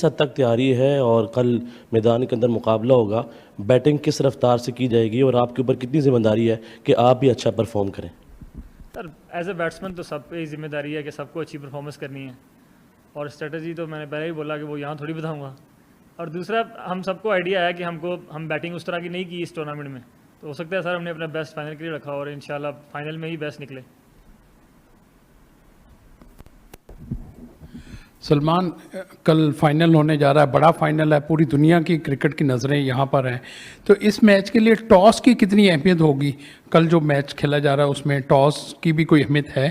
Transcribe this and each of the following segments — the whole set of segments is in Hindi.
किस हद तक तैयारी है और कल मैदान के अंदर मुकाबला होगा, बैटिंग किस रफ्तार से की जाएगी और आपके ऊपर कितनी ज़िम्मेदारी है कि आप भी अच्छा परफॉर्म करें? सर एज ए बैट्समैन तो सब पे ही जिम्मेदारी है कि सबको अच्छी परफॉर्मेंस करनी है, और स्ट्रेटजी तो मैंने पहले ही बोला कि वो यहाँ थोड़ी बताऊँगा। और दूसरा, हम सबको आइडिया है कि हम बैटिंग उस तरह की नहीं की इस टूर्नामेंट में, तो हो सकता है सर हमने अपना बेस्ट फाइनल के लिए रखा और इंशाल्लाह फाइनल में ही बेस्ट निकले। सलमान, कल फाइनल होने जा रहा है, बड़ा फाइनल है, पूरी दुनिया की क्रिकेट की नज़रें यहाँ पर हैं, तो इस मैच के लिए टॉस की कितनी अहमियत होगी? कल जो मैच खेला जा रहा है उसमें टॉस की भी कोई अहमियत है?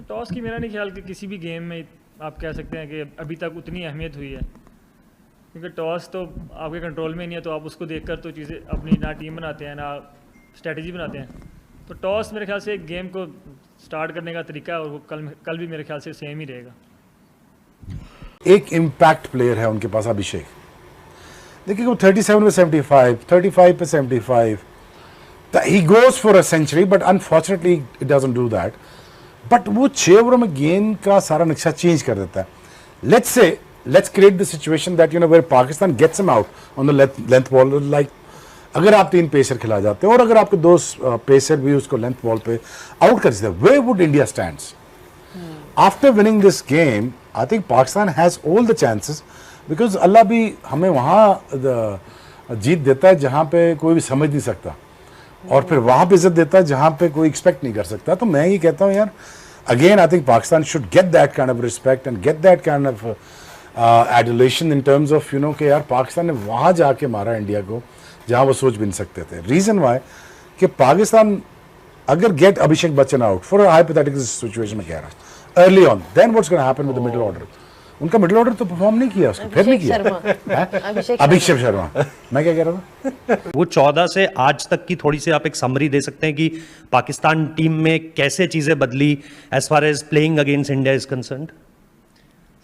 टॉस की मेरा नहीं ख्याल कि किसी भी गेम में आप कह सकते हैं कि अभी तक उतनी अहमियत हुई है, क्योंकि टॉस तो आपके कंट्रोल में नहीं है, तो आप उसको देखकर तो चीज़ें अपनी ना टीम बनाते हैं ना स्ट्रेटजी बनाते हैं। तो टॉस मेरे ख्याल से गेम को स्टार्ट करने का तरीका है, और वो कल भी मेरे ख्याल से सेम ही रहेगा। एक इम्पैक्ट प्लेयर है उनके पास, अभिषेक। देखिए वो 37 पे 75, 35 पे 75, he goes for a century, but unfortunately it doesn't do that. But वो 6 ओवर में गेंद का सारा नक्शा चेंज कर देता है। Let's create the situation that where Pakistan gets him out on the length ball, like अगर आप 3 पेसर खिला जाते हो और अगर आपके 2 पेसर भी उसको लेंथ बॉल पे आउट कर देते, where would India stands? After winning this game, I think Pakistan has all the chances, because Allah भी हमें वहाँ जीत देता है जहाँ पे कोई भी समझ नहीं सकता, और फिर वहाँ पे इज्जत देता है जहाँ पे कोई एक्सपेक्ट नहीं कर सकता। तो मैं ये कहता हूँ यार, again I think Pakistan should get that kind of respect and get that kind of adulation in terms of कि यार पाकिस्तान ने वहाँ जाके मारा इंडिया को जहाँ वो सोच भी नहीं सकते थे। रीजन वाई कि पाकिस्तान अगर get Abhishek Bachchan out for a hypothetical situation में कह रहा है early on, then what's gonna happen with the middle order? उनका मिडिल ऑर्डर तो परफॉर्म नहीं किया, उसको फिर नहीं किया। अभिषेक शर्मा, मैं क्या कह रहा था? वो 14 से आज तक की थोड़ी सी आप एक समरी दे सकते हैं कि पाकिस्तान टीम में कैसे चीजें बदली as far as playing against India is concerned?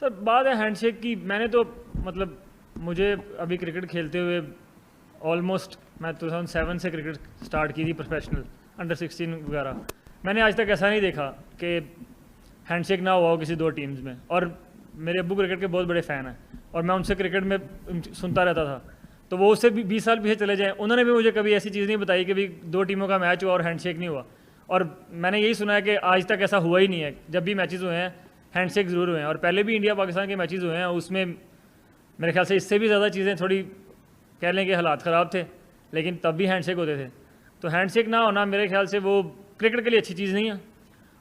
Sir बात है हैंडशेक की, मैंने तो मतलब मुझे अभी क्रिकेट खेलते हुए ऑलमोस्ट मैं 2007 से क्रिकेट स्टार्ट की थी प्रोफेशनल, अंडर 16 वगैरह। मैंने आज तक ऐसा नहीं देखा कि हैंडशेक ना हुआ हो किसी 2 टीम्स में। और मेरे अब्बू क्रिकेट के बहुत बड़े फ़ैन हैं और मैं उनसे क्रिकेट में सुनता रहता था, तो वो उससे भी 20 साल पीछे चले जाएँ, उन्होंने भी मुझे कभी ऐसी चीज़ नहीं बताई कि भी 2 टीमों का मैच हुआ और हैंडशेक नहीं हुआ। और मैंने यही सुना है कि आज तक ऐसा हुआ ही नहीं है, जब भी मैचेस हुए हैं हैंडशेक ज़रूर हुए हैं। और पहले भी इंडिया पाकिस्तान के मैचेस हुए हैं, उसमें मेरे ख्याल से इससे भी ज़्यादा चीज़ें थोड़ी कह लें कि हालात ख़राब थे, लेकिन तब भी हैंडशेक होते थे। तो हैंडशेक ना होना मेरे ख्याल से वो क्रिकेट के लिए अच्छी चीज़ नहीं है।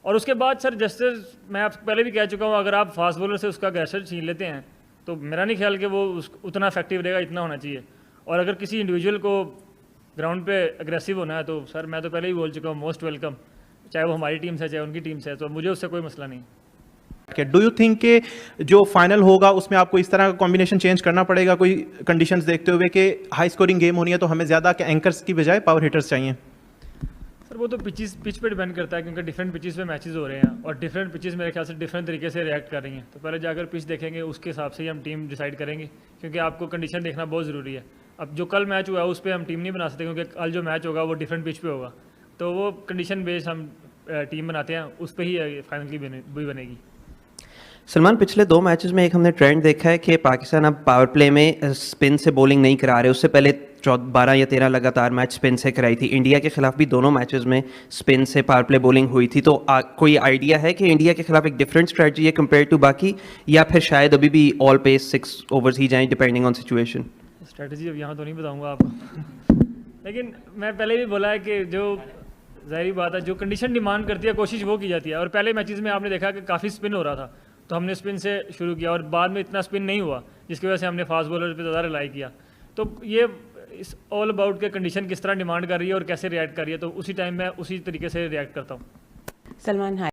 और उसके बाद सर, जैसे मैं आपको पहले भी कह चुका हूँ, अगर आप फास्ट बॉलर से उसका अग्रेसर छीन लेते हैं तो मेरा नहीं ख्याल कि वो उतना इफेक्टिव रहेगा, इतना होना चाहिए। और अगर किसी इंडिविजुअल को ग्राउंड पे अग्रेसिव होना है तो सर मैं तो पहले ही बोल चुका हूँ, मोस्ट वेलकम, चाहे वो हमारी टीम से चाहे उनकी टीम से है, तो मुझे उससे कोई मसला नहीं। डू यू थिंक कि जो फाइनल होगा उसमें आपको इस तरह का कॉम्बिनेशन चेंज करना पड़ेगा, कोई कंडीशंस देखते हुए कि हाई स्कोरिंग गेम होनी है तो हमें ज़्यादा एंकर्स की बजाय पावर हिटर्स चाहिए? सर वो तो पिच पे डिपेंड करता है, क्योंकि डिफरेंट पिचेस पे मैचेस हो रहे हैं और डिफरेंट पिचेस मेरे ख्याल से डिफरेंट तरीके से रिएक्ट कर रही हैं। तो पहले जाकर पिच देखेंगे, उसके हिसाब से ही हम टीम डिसाइड करेंगे, क्योंकि आपको कंडीशन देखना बहुत ज़रूरी है। अब जो कल मैच हुआ है उस पर हम टीम नहीं बना सकते, क्योंकि कल जो मैच होगा वो डिफरेंट पिच पे होगा, तो वो कंडीशन बेस्ड हम टीम बनाते हैं, उस पर ही फाइनल की भी बनेगी। सलमान, पिछले 2 मैचेस में एक हमने ट्रेंड देखा है कि पाकिस्तान अब पावर प्ले में स्पिन से बॉलिंग नहीं करा रहे। उससे पहले 12 या 13 लगातार मैच स्पिन से कराई थी। इंडिया के खिलाफ भी दोनों मैचेस में स्पिन से पावर प्ले बॉलिंग हुई थी। तो कोई आइडिया है कि इंडिया के खिलाफ एक डिफरेंट स्ट्रेटजी है कंपेयर टू बाकी, या फिर शायद अभी भी ऑल पेस 6 ओवर्स ही जाएं डिपेंडिंग ऑन सिचुएशन? स्ट्रेटजी अब यहाँ तो नहीं बताऊँगा आपको, लेकिन मैं पहले भी बोला है कि जो ज़ाहिर बात है, जो कंडीशन डिमांड करती है कोशिश वो की जाती है। और पहले मैचेस में आपने देखा कि काफ़ी स्पिन हो रहा था, तो हमने स्पिन से शुरू किया और बाद में इतना स्पिन नहीं हुआ, जिसकी वजह से हमने फास्ट बॉलर पे ज़्यादा रिलाई किया। तो ये इस ऑल अबाउट के कंडीशन किस तरह डिमांड कर रही है और कैसे रिएक्ट कर रही है, तो उसी टाइम मैं उसी तरीके से रिएक्ट करता हूँ। सलमान, हाय।